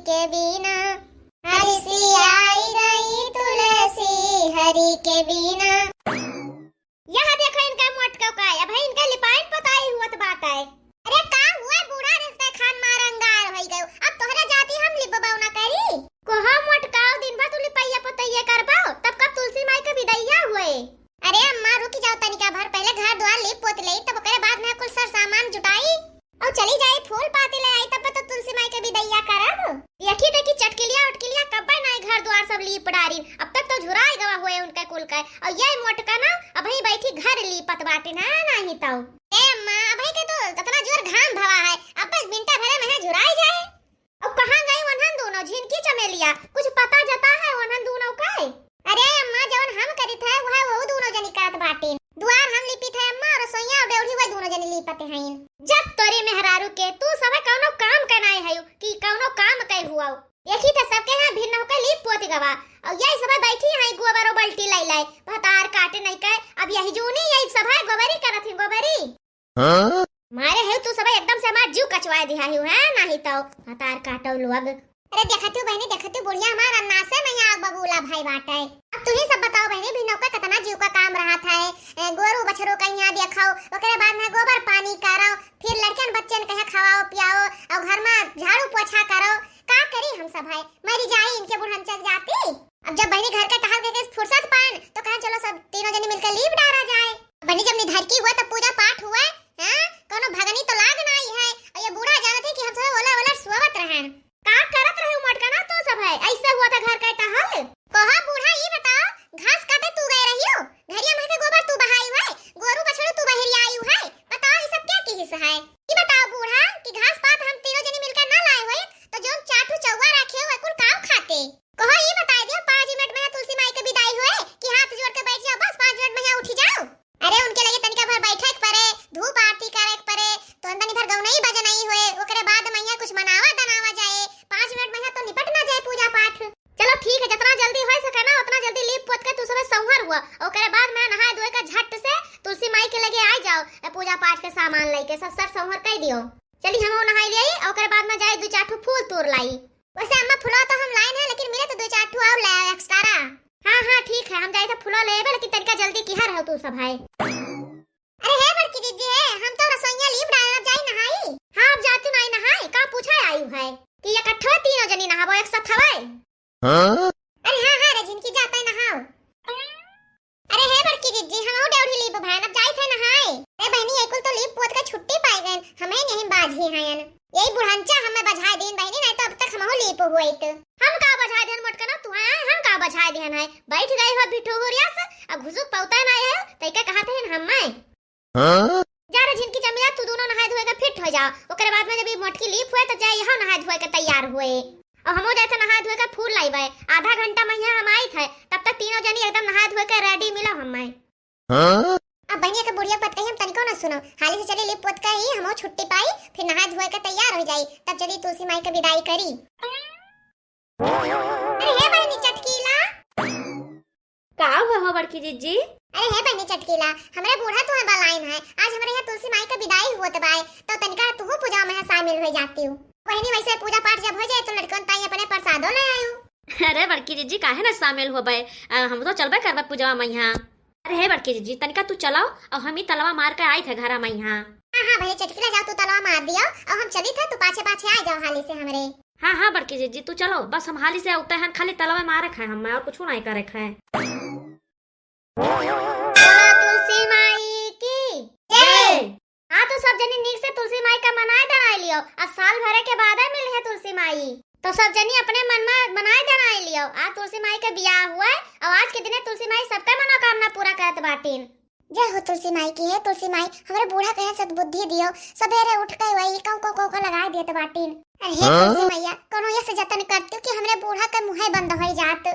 के बिना, हरि सी आई रही तुलसी हरि के बिना। यह देखो इनका मोटका का है, भाई इनका लिपाइन पताई हुआ तो बात है। अरे का हुआ बूढ़ा रिश्ता खान मारंगार होई गयो, अब तोहरा जाती हम लिपबाऊ ना करी। कोहा मोटकाओ दिन भर तू लिपाइया पतैया करबाओ, तब कब तुलसी माई के विदैया हुए। अरे अम्मा रुक जाओ तनिका भर, पहले घर द्वार लिप पोत ले, तब ओकरे बाद में कुल सर सामान जुटाई और चली जाई फूल पाती ले आई, तब तो तुलसी माई के विदैया करब। देखी देखी चटकिलिया उटकिलिया कब्बे नाई घर द्वार सब लीप डारी, अब तक तो झुराई गवा हुए उनका कुल का। और ये मोटका ना अभी बैठी घर लीपत बाटे ना नहीं ताऊ। ए अम्मा अभी के तो इतना जोर घाम भवा है, अब बस बिंटा भरे में झुराई जाए। अब कहां गई वनहन दोनों झिनकी चमेलिया, कुछ पता जता है वनहन दोनों का? अरे अम्मा जवन हम करी थे वो दोनों जनी करत बाटे, दुआर हम लिपी थे अम्मा और सोइया और डेवढ़ी वही दोनों जनी लिपते हैं। जब तोरे मेहरारू के तू सब कौनो काम करनाई है कि कौनो काम कई हुआ एक ही तो सबके यहाँ भिन्न होकर लिप पोती गवा, और यही सब बैठी है गोबर और बल्टी लाई लाई भतार काटे नहीं के। अब यही जूनी यही सब है गोबरी करत है गोबरी। हां मारे है तू सब एकदम से हमार जीव कचवाए दिया है नहीं तो भतार काटो लोग। अरे देखत हो बहनी देखत हो बुढ़िया हमार अन्ना से मैं आग बबूला भाई बाटे। अब तू ही सब बताओ बहनी भिनो का कितना जीव का काम रहा था, गोरू बछरो का यहाँ देखाओ, ओकरे बाद में गोबर पानी करो, फिर लड़कन बच्चन कहे खवाओ पियाओ और घर में झाड़ू पोछा करो। का करी हम सब भाई मरी जाई इनके बुढ़न चल जाती। अब जब बहनी घर का टहल के फुर्सत पान तो कहा चलो सब तीनों जने मिलकर लीप डाला जाए। बहनी जब निधर की हुआ तब पूजा पाठ हुआ हां, कोनो भगनी तो लाग नहीं है, और ये बूढ़ा जानत है कि हम सब ओला ओला सोवत रहन। का करत रहे मोटका ना तो सब है ऐसे हुआ था घर का टहल। कहा बूढ़ा ये बताओ घास काटे तू गए रही हो, घरिया में के गोबर तू बहाई हुआ, गोरू बछड़ू तू बहरी आई हुआ, बताओ ये सब क्या की हिस्सा है? ये बताओ बूढ़ा कि घास पात हम तीनों जने मिलकर ना लाए हुए तो जो चाटू चौवा रखे हुए कुल काम खाते। कहो ये बता दियो 5 मिनट में तुलसी माई के विदाई हुए कि हाथ जोड़ के बैठ जाओ बस 5 मिनट में यहाँ उठी जाओ। अरे उनके लिए तनिका भर बैठे परे, धूप आरती करे परे, तो अंदर भर गौनई बजनई हुए, ओकरे बाद में यहाँ कुछ मनावा दनावा जाए, 5 मिनट में तो निपट ना जाए पूजा पाठ। चलो ठीक है जितना जल्दी हो सके ना उतना जल्दी लीप पोत के तू सब संवर हुआ, ओकरे बाद में नहाए धोए के झट से तुलसी माई के लगे आ जाओ, पूजा पाठ के सामान लेके सब सर संवर कर दियो। चली हम नहाई लिया ओकरे बाद में जाए 2-4 फूल तोड़ लाई। वैसे अम्मा फूला तो हम लाइन है लेकिन मिले तो 2-4 और ले एक्स्ट्रा। हां ठीक है हम जाए तो फूला लेबे लेकिन तरीका जल्दी किहा रहो तू सब भाई। अरे है बड़की दीदी है हम तो रसोईया लीप डालना जाई नहाई। हां अब जाती नहीं नहाई का पूछा आई है कि इकट्ठा तीनों जनी नहाबो एक साथ हवाए। हां अरे हां रे जिनकी जाता है नहाओ। अरे है बड़की दीदी हम डेवढ़ी लीप भाई अब जाई थे नहाए। ए बहनी एकल तो लीप पोत का छुट्टी पाई गन हमें नहीं बाजी हैं यही बुढ़ंचा हमें बजाय देन बहनी नहीं तो अब तक हम लीप हुए तो हम का बजाय देन मोटका ना तू आए हम का बजाय देन है बैठ गई हो बिठोरिया से अब घुसुक पौता नहीं है तई का कहते हैं हम मैं। हां जा रे जिनकी जमिया तू दोनों नहाए धोए के फिट हो जाओ, ओकरे बाद में जब ये मोटकी लीप हुए तो जाए यहां नहाए धोए के तैयार हुए और हमो जाते नहाए धोए के फूल लाइबे। आधा घंटा में यहाँ हम आई थे तब तक तीनों जनी एकदम नहाए धोए के रेडी मिलो हम मैं। हां अब बनिया के बुढ़िया पत कही हम तनिको ना सुनो हाली से चली लिप पोत का ही हमो छुट्टी पाई फिर नहा धोए के तैयार हो जाई तब चली तुलसी माई के विदाई करी। अरे हे बहनी चटकीला का हो बड़की जीजी? अरे हे बहनी चटकीला हमरे बूढ़ा तो है लाइन है आज हमरे यहाँ तुलसी माई का विदाई हुआ बाय तो तनिका तू पूजा में शामिल हो जाती हूँ। बहनी वैसे पूजा पाठ जब हो जाए तो लड़कन ताई अपने प्रसादो ले आयू। अरे बड़की जीजी काहे ना शामिल होबे हम तो चलबे करबे पूजा में यहाँ। अरे हे बड़की जीजी तनिका तू चलाओ और हम ही तलवा मार के आई थे घर में यहाँ। हां भाई चटकीला जाओ तू तलवा मार दियो और हम चली थे तू पाछे पाछे आ जाओ हाली से हमरे। हां बड़की जीजी तू चलो बस हम हाली से उते हैं खाली तलवा मारे खाए हम और कुछ नहीं करे खाए। तुलसी माई की जय। हां तो सब जनी नीक से तुलसी माई का मनाए दनाई लियो, अब साल भरे के बाद ही मिली है तुलसी माई तो सब जनी अपने मन में मनाए दनाई लियो। आज तुलसी माई का ब्याह हुआ है और आज के दिन तुलसी माई सबका मनोकामना पूरा करत बाटीन। जय हो तुलसी माई की है तुलसी माई हमरे बूढ़ा कहे सद्बुद्धि दियो सवेरे उठ के वही को लगा देत बाटीन। अरे हे तुलसी मैया कोनो ये से जतन करती कि हमरे बूढ़ा के मुंह बंद हो जात।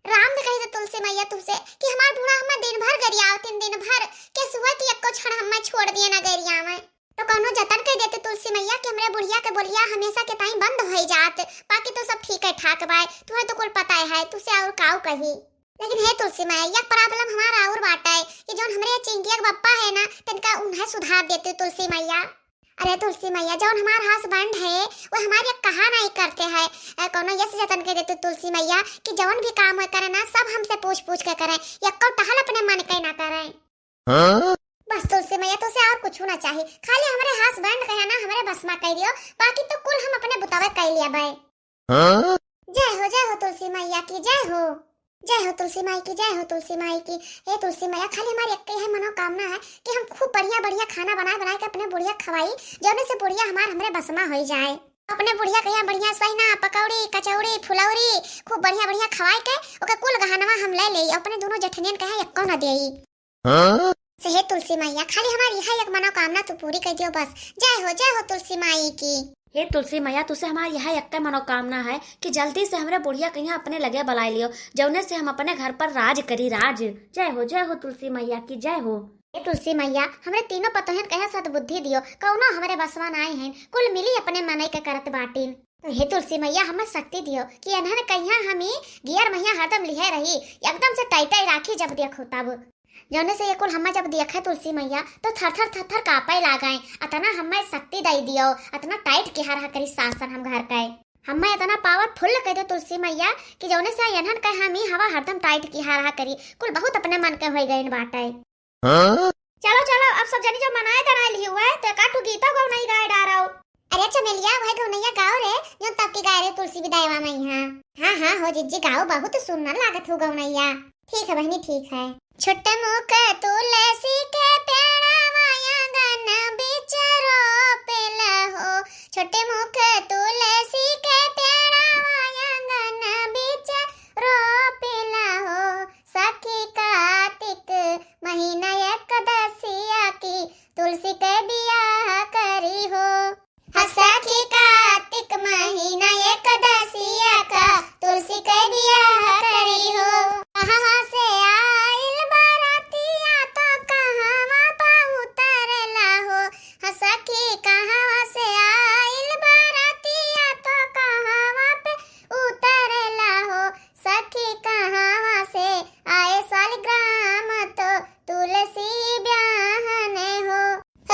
राम ने कही तुलसी मैया तुमसे कि हमार बूढ़ा हमें दिन भर गरियाओ 3 दिन भर के सुबह की एको क्षण हमें छोड़ दिए ना गरिया में तो कोनो जतन कर देते तुलसी मैया कि हमरे बुढ़िया के बोलिया हमेशा के ताई बंद हो जात बाकी तो सब ठीक है ठाक बाय तुम्हें तो कुल पता है तुसे और काऊ कही। लेकिन हे तुलसी मैया प्रॉब्लम हमारा और बाटा है कि जोन हमरे चिंटिया के बप्पा है ना तनका उन्हें सुधार देते तुलसी मैया। अरे तुलसी मैया जौन हमार हस्बैंड है वो हमारे कहा नहीं करते हैं। कोनो यस जतन के देते तुलसी मैया कि जौन भी काम हो करे ना सब हमसे पूछ पूछ के करें, यक्को टहल अपने मन के ना करें। बस तुलसी मैया तो से और कुछ ना चाहिए, खाली हमारे हस्बैंड कहे ना हमारे बस में कह दियो, बाकी तो कुल हम अपने बुतावे कर लिया भाई। जय हो तुलसी मैया की जय हो। जय हो तुलसी माई की, जय हो तुलसी माई की। हे तुलसी मैया खाली हमारी एक ही मनोकामना है कि हम खूब बढ़िया बढ़िया खाना बनाए बनाए के अपने बुढ़िया खवाई, जौने से बुढ़िया हमारे बस में हो जाए। अपने बुढ़िया कहिया बढ़िया सहीना पकौड़ी कचौड़ी फुलौरी खूब बढ़िया बढ़िया खवाए के ओके कुल गहनवा हम ले ले, अपने दोनों जठनियन कहे एको न देई। हे तुलसी मैया खाली हमारी यह एक मनोकामना तू पूरी कर दियो बस। जय हो तुलसी माई की। हे तुलसी मैया तुसे हमारी यह एक मनोकामना है कि जल्दी से हमारे बुढ़िया कहीं अपने लगे बुला लियो, जौने से हम अपने घर पर राज करी राज। जय हो तुलसी मैया की जय हो। हे तुलसी मैया हमरे तीनों पतोहन कहे सद्बुद्धि दियो, कौनो हमारे बसवा ना आए हैं, कुल मिली अपने मनई के करत बाटिन। तो हे तुलसी मैया हमें शक्ति दियो कि अनहन कहिया हमी गियर मैया हरदम लिहे रही, एकदम से टाइटाई राखी जब देखो तब, जौने से ये कुल हमें जब देखे तुलसी मैया तो थर थर कापे लगाए। अतना हमें शक्ति दे दियो, अतना टाइट के हर करी शासन हम घर का हमें इतना पावरफुल कह दो तुलसी मैया कि जौने से यनहन कहे हमी हवा हरदम टाइट की हर करी, कुल बहुत अपने मन के हो गए बाटे। चलो अब सब जनी जो मनाए तना ली हुआ है तो काटू गीता गौ नहीं गाय डारो। अरे चमेलिया भाई गौनैया गाओ रे जो तब की गाय रे तुलसी विदाईवा में यहाँ। हाँ हो जिज्जी गाओ, बहुत सुनना लागत हो गौनैया। ठीक है बहनी ठीक है। छोटे मुख तुलसी के पेड़वा आंगन बीच रोपेला हो, छोटे मुख तुलसी के पेड़वा आंगन बीच रोपेला हो, सखी कार्तिक महीना एकदसिया की तुलसी के बियाह करी हो। सखी कार्तिक महीना एकदसिया का तुलसी के बियाह करी हो। कहाँ से आइल बारातिया तो कहाँ पहुँचरला हो, सखी कहाँ से आइल बारातिया तो कहाँ पे उतरला हो, सखी कहाँ से आए सालग्राम तो तुलसी ब्याहने हो,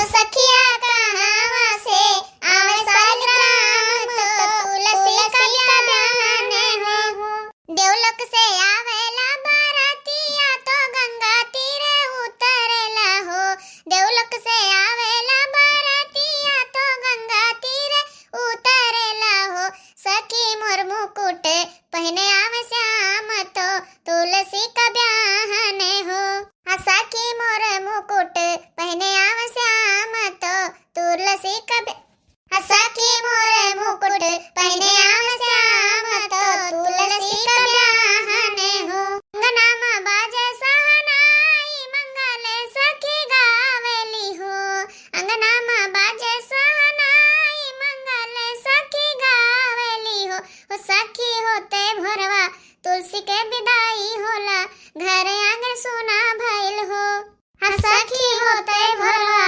सखिया कहाँ से आए सालग्राम तो तुलसी का ब्याहने हो। देवलोक से आवेला बारातिया तो गंगा तीरे उतरला हो, देवलोक से आवेला बारातिया तो गंगा तीरे उतरला हो, सखी मोर मुकुट पहने आवे श्याम तो तुलसी का ब्याहने हो, सखी मोर मुकुट पहने आवे श्याम तो तुलसी का सखी मोर मुकुट पहने आवे श्याम तो तुलसी का ब्याहने हो। अंगनाम बाजे सहनाई मंगल सखी गावेली हो, अंगनाम बाजे सहनाई मंगल सखी गावेली हो, सखी होते भोरवा तुलसी के विदाई होला, घर आंगन सुना भइल हो, सखी होते भोरवा